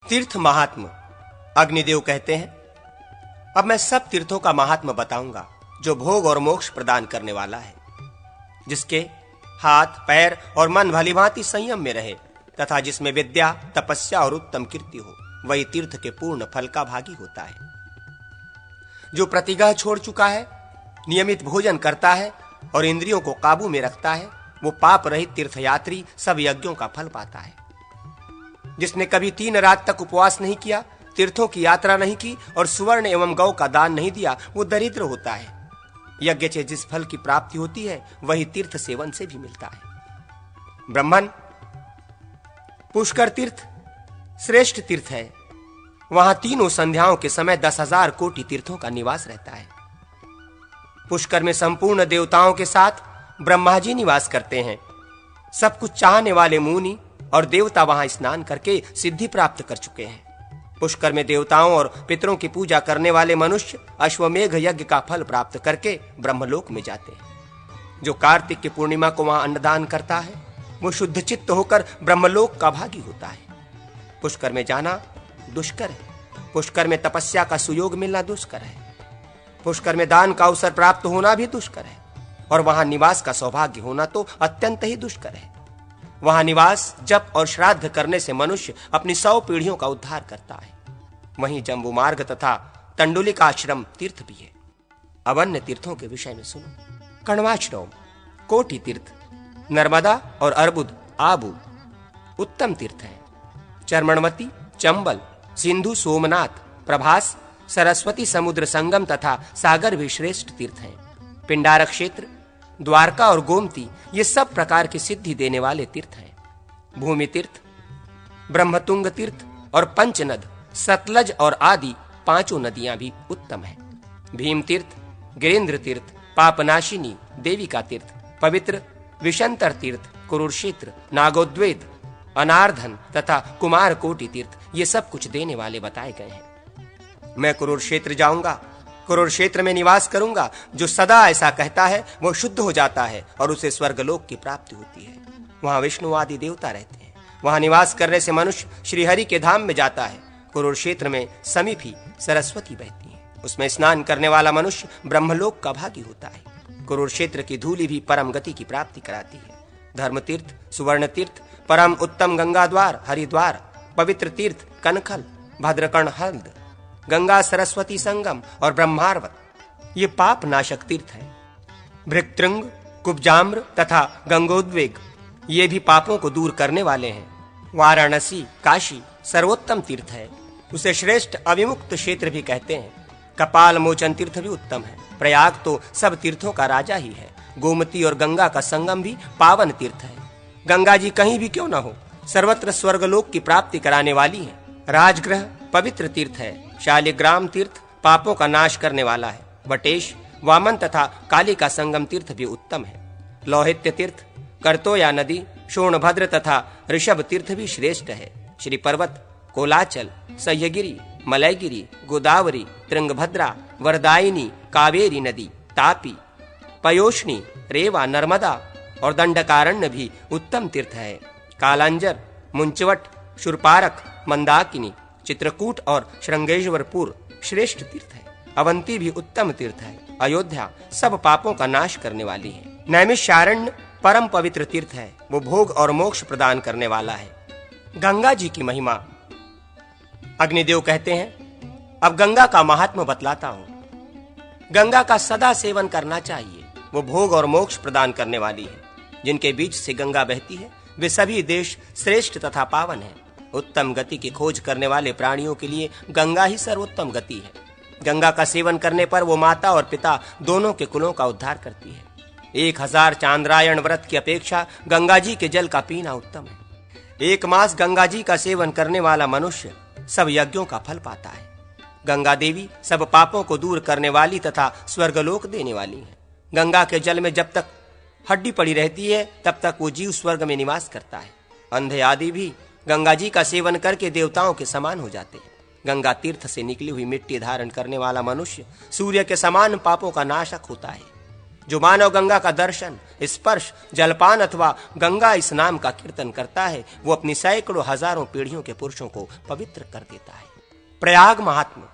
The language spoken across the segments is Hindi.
तीर्थ महात्म। अग्निदेव कहते हैं, अब मैं सब तीर्थों का महात्म बताऊंगा जो भोग और मोक्ष प्रदान करने वाला है। जिसके हाथ, पैर और मन भली भांति संयम में रहे तथा जिसमें विद्या, तपस्या और उत्तम कीर्ति हो, वही तीर्थ के पूर्ण फल का भागी होता है। जो प्रतिग्रह छोड़ चुका है, नियमित भोजन करता है और इंद्रियों को काबू में रखता है, वो पाप रहित तीर्थयात्री सब यज्ञों का फल पाता है। जिसने कभी 3 रात तक उपवास नहीं किया, तीर्थों की यात्रा नहीं की और सुवर्ण एवं गौ का दान नहीं दिया, वो दरिद्र होता है। यज्ञ से जिस फल की प्राप्ति होती है, वही तीर्थ सेवन से भी मिलता है। ब्राह्मण, पुष्कर तीर्थ श्रेष्ठ तीर्थ है। वहां तीनों संध्याओं के समय 10,000 कोटि तीर्थों का निवास रहता है। पुष्कर में संपूर्ण देवताओं के साथ ब्रह्मा जी निवास करते हैं। सब कुछ चाहने वाले मुनि और देवता वहां स्नान करके सिद्धि प्राप्त कर चुके हैं। पुष्कर में देवताओं और पितरों की पूजा करने वाले मनुष्य अश्वमेघ यज्ञ का फल प्राप्त करके ब्रह्मलोक में जाते हैं। जो कार्तिक की पूर्णिमा को वहां अन्नदान करता है, वो शुद्ध चित्त होकर ब्रह्मलोक का भागी होता है। पुष्कर में जाना दुष्कर है। पुष्कर में तपस्या का सुयोग मिलना दुष्कर है। पुष्कर में दान का अवसर प्राप्त होना भी दुष्कर है और वहां निवास का सौभाग्य होना तो अत्यंत ही दुष्कर है। वहां निवास, जप और श्राद्ध करने से मनुष्य अपनी 100 पीढ़ियों का उद्धार करता है। वहीं जम्बू मार्ग तथा तंडुलिक आश्रम तीर्थ भी है। अब अन्य तीर्थों के विषय में सुनो। कण्वाश्रम, कोटि तीर्थ, नर्मदा और अर्बुद आबू उत्तम तीर्थ है। चर्मणवती, चंबल, सिंधु, सोमनाथ, प्रभास, सरस्वती समुद्र संगम तथा सागर भी श्रेष्ठ तीर्थ हैं। पिंडारक क्षेत्र, द्वारका और गोमती ये सब प्रकार की सिद्धि देने वाले तीर्थ हैं। भूमि तीर्थ, ब्रह्मतुंग तीर्थ और पंचनद, सतलज और आदि 5 नदियां भी उत्तम हैं। भीम तीर्थ, गिरेंद्र तीर्थ, पापनाशिनी देविका तीर्थ, पवित्र विशंतर तीर्थ, कुरुक्षेत्र, नागोद्वेद, अनार्धन तथा कुमार कोटि तीर्थ ये सब कुछ देने वाले बताए गए हैं। मैं कुरुक्षेत्र जाऊंगा, कुरुक्षेत्र में निवास करूंगा। जो सदा ऐसा कहता है वो शुद्ध हो जाता है और उसे स्वर्गलोक की प्राप्ति होती है। वहां विष्णु आदि देवता रहते हैं। वहां निवास करने से मनुष्य श्रीहरि के धाम में जाता है। कुरुक्षेत्र में समीप ही सरस्वती बहती है। उसमें स्नान करने वाला मनुष्य ब्रह्मलोक का भागी होता है। कुरुक्षेत्र की धूलि भी परम गति की प्राप्ति कराती है। धर्म तीर्थ, सुवर्ण तीर्थ, परम उत्तम गंगा द्वार, हरिद्वार, पवित्र तीर्थ कनखल, भद्रकर्ण हल्द, गंगा सरस्वती संगम और ब्रह्मार्वत ये पाप नाशक तीर्थ है। भृक्तृंग, कुब्जाम्र तथा गंगोद्वेग ये भी पापों को दूर करने वाले हैं। वाराणसी, काशी सर्वोत्तम तीर्थ है। उसे श्रेष्ठ अविमुक्त क्षेत्र भी कहते हैं। कपाल मोचन तीर्थ भी उत्तम है। प्रयाग तो सब तीर्थों का राजा ही है। गोमती और गंगा का संगम भी पावन तीर्थ है। गंगा जी कहीं भी क्यों न हो, सर्वत्र स्वर्गलोक की प्राप्ति कराने वाली है। राजगृह पवित्र तीर्थ है। शालिग्राम तीर्थ पापों का नाश करने वाला है। वटेश, वामन तथा काली का संगम तीर्थ भी उत्तम है। लौहित्य तीर्थ, करतोया नदी, शोणभद्र तथा ऋषभ तीर्थ भी श्रेष्ठ है। श्री पर्वत, कोलाचल, सह्यगिरी, मलयगिरी, गोदावरी, त्रिंगभद्रा, वरदायिनी, कावेरी नदी, तापी, पयोष्णी, रेवा, नर्मदा और दंडकारण्य भी उत्तम तीर्थ है। कालांजर, मुंचवट, शूरपारक, मंदाकिनी, चित्रकूट और श्रृंगेश्वरपुर श्रेष्ठ तीर्थ है। अवंती भी उत्तम तीर्थ है। अयोध्या सब पापों का नाश करने वाली है। नैमिषारण्य परम पवित्र तीर्थ है। वो भोग और मोक्ष प्रदान करने वाला है। गंगा जी की महिमा। अग्निदेव कहते हैं, अब गंगा का महात्म्य बतलाता हूं। गंगा का सदा सेवन करना चाहिए। वो भोग और मोक्ष प्रदान करने वाली है। जिनके बीच से गंगा बहती है वे सभी देश श्रेष्ठ तथा पावन है। उत्तम गति की खोज करने वाले प्राणियों के लिए गंगा ही सर्वोत्तम गति है। गंगा का सेवन करने पर वो माता और पिता दोनों के कुलों का उद्धार करती है। 1000 चांद्रायण व्रत की अपेक्षा गंगा जी के जल का पीना उत्तम है। 1 मास गंगा जी का सेवन करने वाला मनुष्य सब यज्ञों का फल पाता है। गंगा देवी सब पापों को दूर करने वाली तथा स्वर्गलोक देने वाली है। गंगा के जल में जब तक हड्डी पड़ी रहती है तब तक वो जीव स्वर्ग में निवास करता है। अंधे आदि भी गंगा जी का सेवन करके देवताओं के समान हो जाते हैं। गंगा तीर्थ से निकली हुई मिट्टी धारण करने वाला मनुष्य सूर्य के समान पापों का नाशक होता है। जो मानव गंगा का दर्शन, स्पर्श, जलपान अथवा गंगा स्नान का कीर्तन करता है, वो अपनी सैकड़ों हजारों पीढ़ियों के पुरुषों को पवित्र कर देता है। प्रयाग महात्म्य।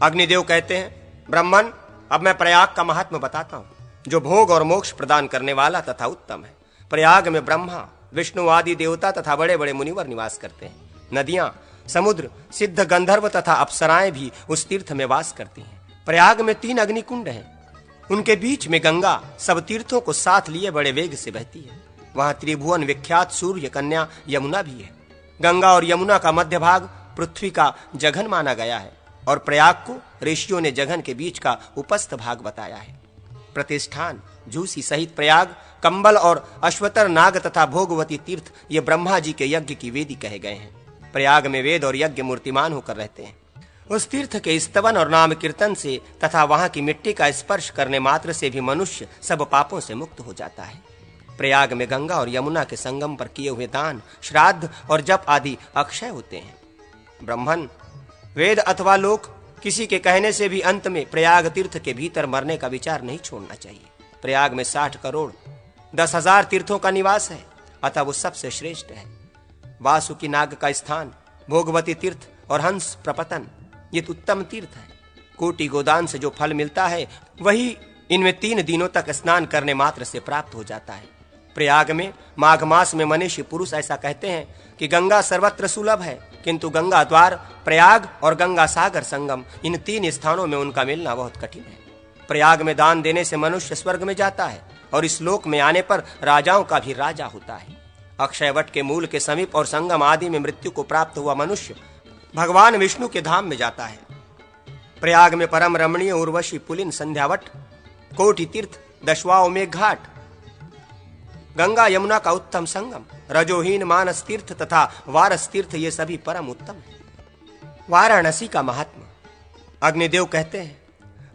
अग्निदेव कहते हैं, ब्राह्मण, अब मैं प्रयाग का महात्म्य बताता हूँ, जो भोग और मोक्ष प्रदान करने वाला तथा उत्तम है। प्रयाग में ब्रह्मा, विष्णु आदि देवता तथा बड़े बड़े मुनिवर निवास करते हैं। नदियां, समुद्र, सिद्ध गंधर्व तथा अप्सराएं भी उस तीर्थ में वास करती हैं। प्रयाग में 3 अग्निकुंड हैं। उनके बीच में गंगा सब तीर्थों को साथ लिए बड़े वेग से बहती है। वहां त्रिभुवन विख्यात सूर्य कन्या यमुना भी है। गंगा और यमुना का मध्य भाग पृथ्वी का जघन माना गया है और प्रयाग को ऋषियों ने जघन के बीच का उपस्थ भाग बताया है। प्रतिष्ठान, झूसी सहित प्रयाग, कंबल और अश्वतर नाग तथा भोगवती तीर्थ ये ब्रह्मा जी के यज्ञ की वेदी कहे गए हैं। प्रयाग में वेद और यज्ञ मूर्तिमान होकर रहते हैं। उस तीर्थ के स्तवन और नाम कीर्तन से तथा वहां की मिट्टी का स्पर्श करने मात्र से भी मनुष्य सब पापों से मुक्त हो जाता है। प्रयाग में गंगा और यमुना के संगम पर किए हुए दान, श्राद्ध और जप आदि अक्षय होते हैं। ब्राह्मण, वेद अथवा लोक किसी के कहने से भी अंत में प्रयाग तीर्थ के भीतर मरने का विचार नहीं छोड़ना चाहिए। प्रयाग में 60 करोड़ 10,000 तीर्थों का निवास है, अतः वो सबसे श्रेष्ठ है। वासुकी नाग का स्थान, भोगवती तीर्थ और हंस प्रपतन ये उत्तम तीर्थ है। कोटि गोदान से जो फल मिलता है वही इनमें 3 दिनों तक स्नान करने मात्र से प्राप्त हो जाता है। प्रयाग में माघ मास में मनीषी पुरुष ऐसा कहते हैं कि गंगा सर्वत्र सुलभ है, किंतु गंगा द्वार, प्रयाग और गंगा सागर संगम इन 3 स्थानों में उनका मिलना बहुत कठिन है। प्रयाग में दान देने से मनुष्य स्वर्ग में जाता है और इस लोक में आने पर राजाओं का भी राजा होता है। अक्षयवट के मूल के समीप और संगम आदि में मृत्यु को प्राप्त हुआ मनुष्य भगवान विष्णु के धाम में जाता है। प्रयाग में परम रमणीय उर्वशी पुलिन संध्यावट, कोटि तीर्थ, दशवाओमेघ घाट, गंगा यमुना का उत्तम संगम, रजोहीन मानस तीर्थ तथा वारस तीर्थ ये सभी परम उत्तम है। वाराणसी का महात्मा। अग्निदेव कहते हैं,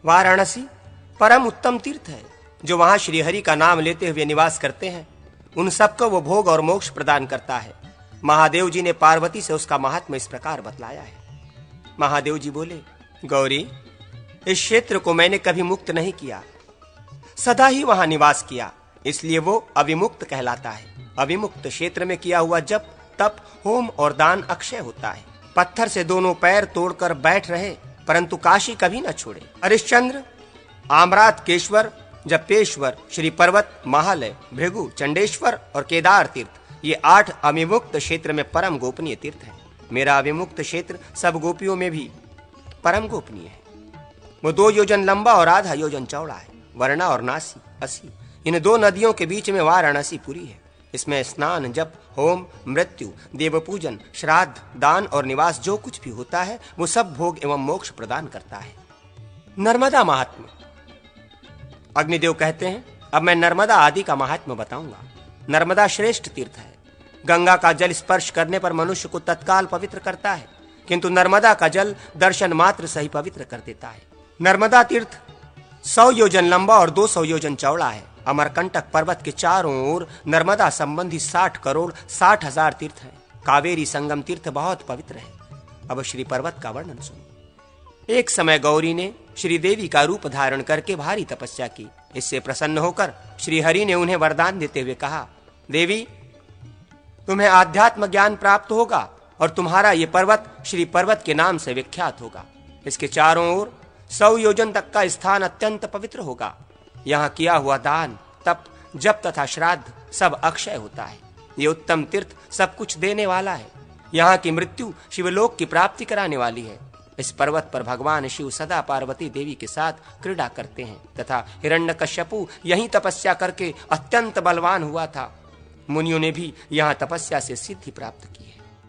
वाराणसी परम उत्तम तीर्थ है। जो वहां श्रीहरि का नाम लेते हुए निवास करते हैं उन सबको वो भोग और मोक्ष प्रदान करता है। महादेव जी ने पार्वती से उसका महात्मा इस प्रकार बतलाया है। महादेव जी बोले, गौरी, इस क्षेत्र को मैंने कभी मुक्त नहीं किया, सदा ही वहां निवास किया, इसलिए वो अविमुक्त कहलाता है। अविमुक्त क्षेत्र में किया हुआ जप, तप, होम और दान अक्षय होता है। पत्थर से दोनों पैर तोड़कर बैठ रहे परंतु काशी कभी न छोड़े। हरिश्चंद्र, आमरात केश्वर, जपेश्वर, श्री पर्वत, महालय, भृगु, चंडेश्वर और केदार तीर्थ ये 8 अविमुक्त क्षेत्र में परम गोपनीय तीर्थ है। मेरा अविमुक्त क्षेत्र सब गोपियों में भी परम गोपनीय है। वो 2 योजन लंबा और आधा योजन चौड़ा है। वर्णा और नासी, असी इन 2 नदियों के बीच में वाराणसी पुरी है। इसमें स्नान, जप, होम, मृत्यु, देव पूजन, श्राद्ध, दान और निवास जो कुछ भी होता है वो सब भोग एवं मोक्ष प्रदान करता है। नर्मदा महात्म्य। अग्निदेव कहते हैं, अब मैं नर्मदा आदि का महात्म्य बताऊंगा। नर्मदा श्रेष्ठ तीर्थ है। गंगा का जल स्पर्श करने पर मनुष्य को तत्काल पवित्र करता है, किंतु नर्मदा का जल दर्शन मात्र से ही पवित्र कर देता है। नर्मदा तीर्थ 100 योजन लंबा और 200 योजन चौड़ा है। अमरकंटक पर्वत के चारों ओर नर्मदा संबंधी 60 करोड़ 60,000 तीर्थ हैं। कावेरी संगम तीर्थ बहुत पवित्र है। अब श्री पर्वत का वर्णन सुनो। एक समय गौरी ने श्रीदेवी का रूप धारण करके भारी तपस्या की। इससे प्रसन्न होकर श्रीहरि ने उन्हें वरदान देते हुए कहा, देवी, तुम्हें आध्यात्म ज्ञान प्राप्त होगा और तुम्हारा ये पर्वत श्री पर्वत के नाम से विख्यात होगा। इसके चारों ओर 100 योजन तक का स्थान अत्यंत पवित्र होगा। यहाँ किया हुआ दान, तप, जप तथा श्राद्ध सब अक्षय होता है। ये उत्तम तीर्थ सब कुछ देने वाला है। यहाँ की मृत्यु शिवलोक की प्राप्ति कराने वाली है। इस पर्वत पर भगवान शिव सदा पार्वती देवी के साथ क्रीड़ा करते हैं तथा हिरण्यकश्यपु यहीं तपस्या करके अत्यंत बलवान हुआ था। मुनियों ने भी यहाँ तपस्या से सिद्धि प्राप्त की है।